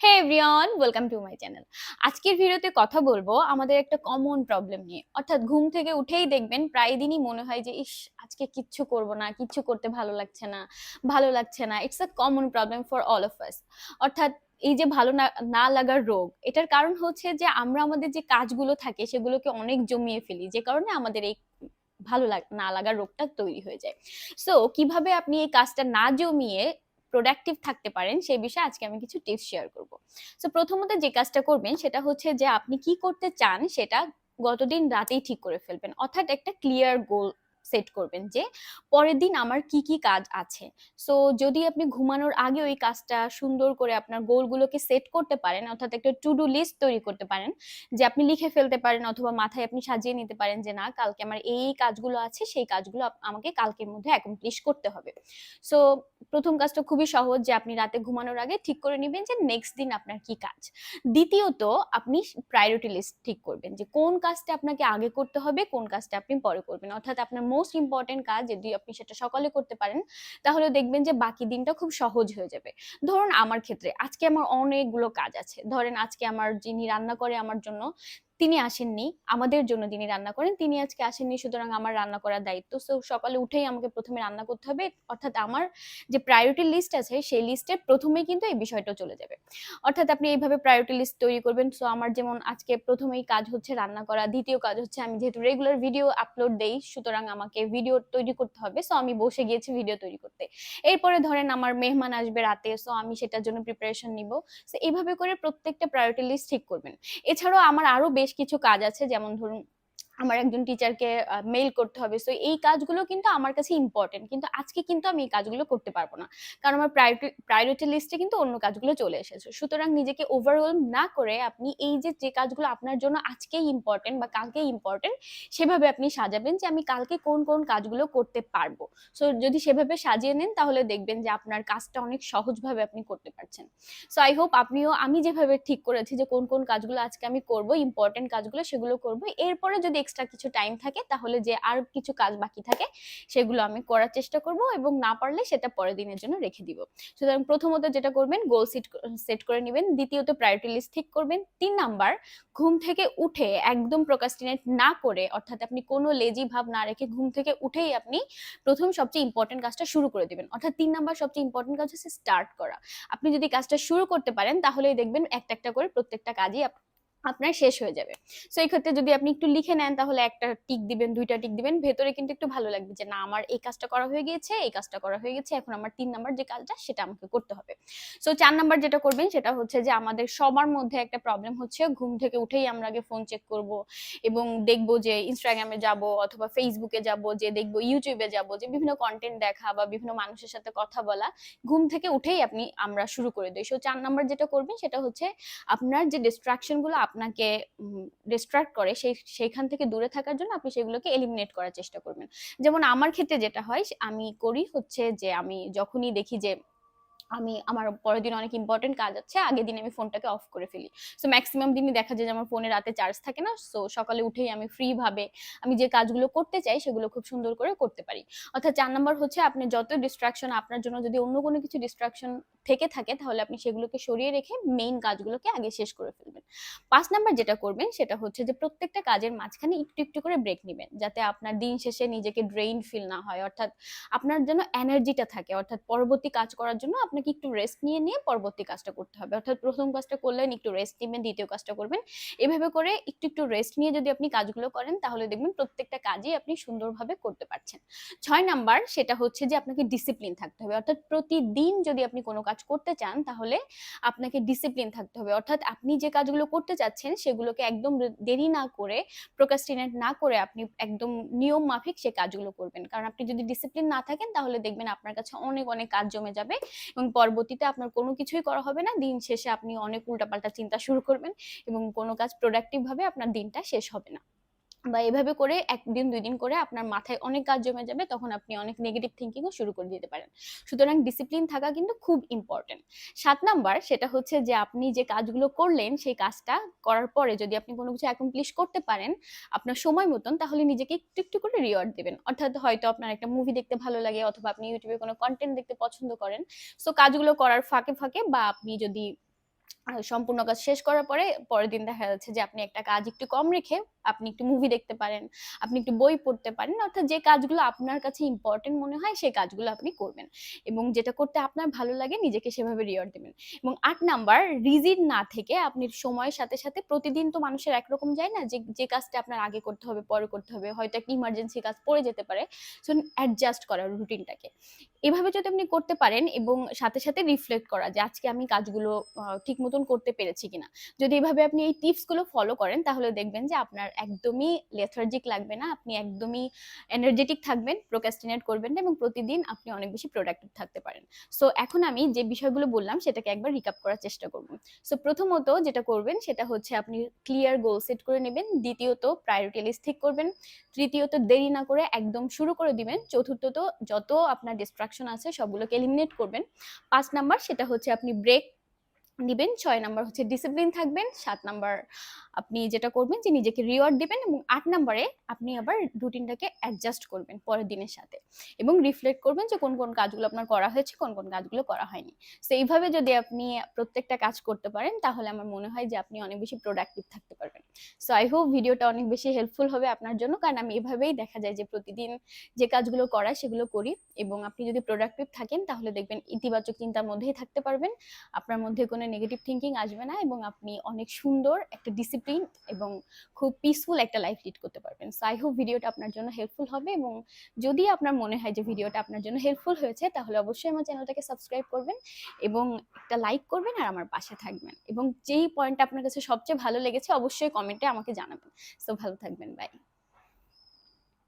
Hey everyone, welcome to my channel. আজকের ভিডিওতে কথা বলবো আমাদের একটা কমন প্রবলেম নিয়ে। অর্থাৎ ঘুম থেকে উঠেই দেখবেন প্রায় দিনই মনে হয় যে ইস, আজকে কিচ্ছু করব না, কিচ্ছু করতে ভালো লাগছে না। It's a common problem for all of us. অর্থাৎ এই যে ভালো না না লাগার রোগ, এটার কারণ হচ্ছে যে আমরা আমাদের যে কাজগুলো থাকে সেগুলোকে অনেক জমিয়ে ফেলি, যে কারণে আমাদের এই না লাগার রোগটা তৈরি হয়ে যায়। সো কিভাবে আপনি এই কাজটা না জমিয়ে প্রোডাক্টিভ থাকতে পারেন সেই বিষয়ে আজকে আমি কিছু টিপস শেয়ার করব। সো প্রথমত যে কাজটা করবেন সেটা হচ্ছে যে আপনি কি করতে চান সেটা গতদিন রাতেই ঠিক করে ফেলবেন। অর্থাৎ একটা ক্লিয়ার গোল সেট করবেন যে পরের দিন আমার কি কি কাজ আছে। সো যদি আপনি ঘুমানোর আগে ওই কাজটা সুন্দর করে আপনার গোলগুলোকে সেট করতে পারেন, অর্থাৎ একটা টু ডু লিস্ট তৈরি করতে পারেন, যে আপনি লিখে ফেলতে পারেন অথবা মাথায় আপনি সাজিয়ে নিতে পারেন যে না, কালকে আমার এই কাজগুলো আছে, সেই কাজগুলো আমাকে কালকের মধ্যে অ্যাকমপ্লিশ করতে হবে। সো প্রথম কাজটা খুবই সহজ, যে আপনি রাতে ঘুমানোর আগে ঠিক করে নেবেন যে নেক্সট দিন আপনার কি কাজ। দ্বিতীয়ত, আপনি প্রায়োরিটি লিস্ট ঠিক করবেন যে কোন কাজটা আপনাকে আগে করতে হবে, কোন কাজটা আপনি পরে করবেন। অর্থাৎ আপনার মোস্ট ইম্পর্টেন্ট কাজ যদি আপনি সেটা সকালে করতে পারেন, তাহলে দেখবেন যে বাকি দিনটা খুব সহজ হয়ে যাবে। ধরুন আমার ক্ষেত্রে আজকে আমার অনেকগুলো কাজ আছে। ধরেন আজকে আমার যিনি রান্না করে আমার জন্য, তিনি আসেননি। আমাদের জন্য যিনি রান্না করেন তিনি আজকে আসেননি, সুতরাং আমার রান্না করার দায়িত্ব। সো সকালে উঠেই আমাকে প্রথমে রান্না করতে হবে। অর্থাৎ আমার যে প্রায়োরিটি লিস্ট আছে সেই লিস্টের প্রথমেই কিন্তু এই বিষয়টা চলে যাবে। অর্থাৎ আপনি এইভাবে প্রায়োরিটি লিস্ট তৈরি করবেন। সো আমার যেমন আজকে প্রথমেই কাজ হচ্ছে রান্না করা, দ্বিতীয় কাজ হচ্ছে আমি যেহেতু রেগুলার ভিডিও আপলোড দেই, সুতরাং আমাকে ভিডিও তৈরি করতে হবে। সো আমি বসে গিয়েছি ভিডিও তৈরি করতে। এরপরে ধরেন আমার মেহমান আসবে রাতে, সো আমি সেটার জন্য প্রিপারেশন নিব। সো এইভাবে করে প্রত্যেকটা প্রায়োরিটি লিস্ট ঠিক করবেন। এছাড়াও আমার আরো বেশ কিছু কাজ আছে, যেমন ধরুন আমার একজন টিচারকে মেইল করতে হবে। সো এই কাজগুলো কিন্তু আমার কাছে ইম্পর্টেন্ট, কিন্তু আজকে কিন্তু আমি এই কাজগুলো করতে পারবো না, কারণ আমার প্রায়োরিটি লিস্টে কিন্তু অন্য কাজগুলো চলে এসেছে। সুতরাং নিজেকে ওভারওয়েলম না করে আপনি এই যে যে কাজগুলো আপনার জন্য আজকেই ইম্পর্টেন্ট বা কালকেই ইম্পর্টেন্ট, সেভাবে আপনি সাজাবেন যে আমি কালকে কোন কোন কাজগুলো করতে পারবো। সো যদি সেভাবে সাজিয়ে নেন তাহলে দেখবেন যে আপনার কাজটা অনেক সহজভাবে আপনি করতে পারছেন। সো আই হোপ আপনিও আমি যেভাবে ঠিক করেছি যে কোন কোন কাজগুলো আজকে আমি করব, ইম্পর্টেন্ট কাজগুলো সেগুলো করব। এরপরে যদি এক্সট্রা কিছু টাইম থাকে তাহলে যে আর কিছু কাজ বাকি থাকে সেগুলো আমি করার চেষ্টা করব, এবং না পারলে সেটা পরের দিনের জন্য রেখে দিব। সুতরাং প্রথমত যেটা করবেন, গোল সেট করে নেবেন। দ্বিতীয়ত প্রায়োরিটি লিস্ট ঠিক করবেন। 3 নাম্বার, ঘুম থেকে উঠে একদম প্রোক্রাস্টিনেট না করে, অর্থাৎ আপনি কোনো লেজি ভাব না রেখে ঘুম থেকে উঠেই আপনি প্রথম সবচেয়ে ইম্পর্টেন্ট কাজটা শুরু করে দিবেন। অর্থাৎ 3 নাম্বার সবচেয়ে ইম্পর্টেন্ট কাজ হচ্ছে স্টার্ট করা। আপনি যদি কাজটা শুরু করতে পারেন তাহলেই দেখবেন একটা একটা করে প্রত্যেকটা কাজই আপনার শেষ হয়ে যাবে। সো এই ক্ষেত্রে যদি আপনি একটু লিখে নেন তাহলে একটা টিক দিবেন, দুইটা টিক দিবেন, ভেতরে কিন্তু একটু ভালো লাগবে যে না, আমার এই কাজটা করা হয়ে গিয়েছে, এই কাজটা করা হয়ে গেছে, এখন আমার 3 নাম্বার যে কাজটা সেটা আমাকে করতে হবে। সো 4 নাম্বার যেটা করবেন সেটা হচ্ছে যে আমাদের সবার মধ্যে একটা প্রবলেম হচ্ছে ঘুম থেকে উঠেই আমরা আগে ফোন চেক করব এবং দেখবো যে ইনস্টাগ্রামে যাব অথবা ফেসবুকে যাব, যে দেখবো ইউটিউবে যাব, যে বিভিন্ন কন্টেন্ট দেখা বা বিভিন্ন মানুষের সাথে কথা বলা ঘুম থেকে উঠেই আমরা শুরু করে দিই। সো 4 নাম্বার যেটা করবেন সেটা হচ্ছে আপনার যে ডিস্ট্রাকশন গুলো আপনাকে ডিস্ট্রাক্ট করে সেইখান থেকে দূরে থাকার জন্য আপনি সেগুলোকে এলিমিনেট করার চেষ্টা করবেন। যেমন আমার ক্ষেত্রে যেটা হয় আমি করি হচ্ছে যে আমি যখনই দেখি যে আমার পরের দিন অনেক ইম্পর্টেন্ট কাজ আছে, আগের দিন আমি ফোনটাকে অফ করে ফেলি। সো ম্যাক্সিমাম দিনই দেখা যায় যে আমার ফোনে রাতে চার্জ থাকে না। সো সকালে উঠেই আমি ফ্রি ভাবে আমি যে কাজগুলো করতে চাই সেগুলো খুব সুন্দর করে করতে পারি। অর্থাৎ 4 নাম্বার হচ্ছে আপনি যত ডিস্ট্রাকশন আপনার জন্য, যদি অন্য কোনো কিছু ডিস্ট্রাকশন থেকে থাকে তাহলে আপনি সেগুলোকে সরিয়ে রেখে মেইন কাজগুলোকে আগে শেষ করে ফেলবেন। 5 নাম্বার যেটা করবেন সেটা হচ্ছে যে প্রত্যেকটা কাজের মাঝখানে একটু একটু করে ব্রেক নেবেন, যাতে আপনার দিন শেষে নিজেকে ড্রেইন ফিল না হয়। অর্থাৎ আপনার যেন এনার্জিটা থাকে, অর্থাৎ পরবর্তী কাজ করার জন্য আপনাকে একটু রেস্ট নিয়ে নিয়ে পরবর্তী কাজটা করতে হবে। অর্থাৎ প্রথম কাজটা করলেন, একটু রেস্ট নেবেন, দ্বিতীয় কাজটা করবেন। এভাবে করে একটু একটু রেস্ট নিয়ে যদি আপনি কাজগুলো করেন তাহলে দেখবেন প্রত্যেকটা কাজই আপনি সুন্দরভাবে করতে পারছেন। 6 নাম্বার সেটা হচ্ছে যে আপনাকে ডিসিপ্লিন থাকতে হবে। অর্থাৎ প্রতিদিন যদি আপনি কোনো কাজ করতে চান তাহলে আপনাকে ডিসিপ্লিন থাকতে হবে। অর্থাৎ আপনি যে কাজগুলো করতে চাচ্ছেন সেগুলোকে একদম দেরি না করে, প্রোক্রাস্টিনেট না করে আপনি একদম নিয়ম মাফিক সে কাজগুলো করবেন। কারণ আপনি যদি ডিসিপ্লিন না থাকেন তাহলে দেখবেন আপনার কাছে অনেক অনেক কাজ জমে যাবে এবং পরবর্তীতে আপনার কোনো কিছুই করা হবে না। দিন শেষে আপনি অনেক উল্টাপাল্টা চিন্তা শুরু করবেন এবং কোনো কাজ প্রোডাক্টিভ ভাবে আপনার দিনটা শেষ হবে না। বা এভাবে করে 1 দিন 2 দিন করে আপনার মাথায় অনেক কাজ জমে যাবে, তখন আপনি অনেক নেগেটিভ থিঙ্কিংও শুরু করে দিতে পারেন। সুতরাং ডিসিপ্লিন থাকা কিন্তু খুব ইম্পর্টেন্ট। 7 নাম্বার সেটা হচ্ছে যে আপনি যে কাজগুলো করলেন সেই কাজটা করার পরে যদি আপনি কোনো কিছু অ্যাকমপ্লিশ করতে পারেন আপনার সময় মতন, তাহলে নিজেকে একটু একটু করে রিওয়ার্ড দেবেন। অর্থাৎ হয়তো আপনার একটা মুভি দেখতে ভালো লাগে অথবা আপনি ইউটিউবে কোনো কন্টেন্ট দেখতে পছন্দ করেন। সো কাজগুলো করার ফাঁকে ফাঁকে বা আপনি যদি সম্পূর্ণ কাজ শেষ করার পরে পরের দিন দেখা যাচ্ছে যে আপনি একটা কাজ একটু কম রেখে আপনি একটু মুভি দেখতে পারেন, আপনি একটু বই পড়তে পারেন, অর্থাৎ যে কাজগুলো আপনার কাছে ইম্পর্টেন্ট মনে হয় সেই কাজগুলো আপনি করবেন এবং যেটা করতে আপনার ভালো লাগে নিজেকে সেভাবে রিওয়ার্ড দেবেন। এবং ৮ নাম্বার, রিজিড না থেকে আপনি সময়ের সাথে সাথে, প্রতিদিন তো মানুষের একরকম যায় না, যে যে কাজটা আপনার আগে করতে হবে পরে করতে হবে, হয়তো একটা ইমার্জেন্সি কাজ পড়ে যেতে পারে, সো অ্যাডজাস্ট করা রুটিনটাকে। এভাবে যদি আপনি করতে পারেন এবং সাথে সাথে রিফ্লেক্ট করা যে আজকে আমি কাজগুলো ঠিক মতন করতে পেরেছি কিনা, যদি এভাবে আপনি এই টিপস গুলো ফলো করেন তাহলে দেখবেন যে আপনার একদমই লেথার্জিক লাগবে না, আপনি একদমই এনার্জেটিক থাকবেন, প্রোক্রাস্টিনেট করবেন না এবং প্রতিদিন আপনি অনেক বেশি প্রোডাক্টিভ থাকতে পারেন। সো এখন আমি যে বিষয়গুলো বললাম সেটাকে একবার রিক্যাপ করার চেষ্টা করব। সো প্রথমত যেটা করবেন সেটা হচ্ছে আপনি ক্লিয়ার গোল সেট করে নেবেন, দ্বিতীয়ত প্রায়োরিটি লিস্ট ঠিক করবেন, তৃতীয়ত দেরি না করে একদম শুরু করে দিবেন, চতুর্থত যত আপনার ডিস্ট্রাকশন আছে সবগুলোকে এলিমিনেট করবেন, 5 নাম্বার সেটা হচ্ছে আপনি ব্রেক দিবেন, 6 নাম্বার হচ্ছে ডিসিপ্লিন থাকবেন, 7 নাম্বার আপনি যেটা করবেন যে নিজেকে রিওয়ার্ড দিবেন, এবং 8 নাম্বারে আপনি আবার রুটিনটাকে অ্যাডজাস্ট করবেন পরের দিনের সাথে এবং রিফ্লেক্ট করবেন যে কোন কোন কাজগুলো আপনার করা হয়েছে, কোন কোন কাজগুলো করা হয়নি। সো এইভাবে যদি আপনি প্রত্যেকটা কাজ করতে পারেন তাহলে আমার মনে হয় যে আপনি অনেক বেশি প্রোডাক্টিভ থাকতে পারবেন। সো আই হোপ ভিডিওটা অনেক বেশি হেল্পফুল হবে আপনার জন্য, কারণ আমি এভাবেই দেখা যায় যে প্রতিদিন যে কাজগুলো করা সেগুলো করি, এবং আপনি যদি প্রোডাক্টিভ থাকেন তাহলে দেখবেন ইতিবাচক চিন্তার মধ্যেই থাকতে পারবেন, আপনার মধ্যে কোনো নেগেটিভ থিঙ্কিং আসবে না এবং আপনি অনেক সুন্দর একটা ডিসিপ্লিন এবং খুব পিসফুল একটা লাইফ লিড করতে পারবেন। সো আই হোপ ভিডিওটা আপনার জন্য হেল্পফুল হবে, এবং যদি আপনার মনে হয় যে ভিডিওটা আপনার জন্য হেল্পফুল হয়েছে তাহলে অবশ্যই আমার চ্যানেলটাকে সাবস্ক্রাইব করবেন এবং একটা লাইক করবেন আর আমার পাশে থাকবেন, এবং যেই পয়েন্টটা আপনার কাছে সবচেয়ে ভালো লেগেছে অবশ্যই কমেন্টে আমাকে জানাবেন। সো ভালো থাকবেন, বাই।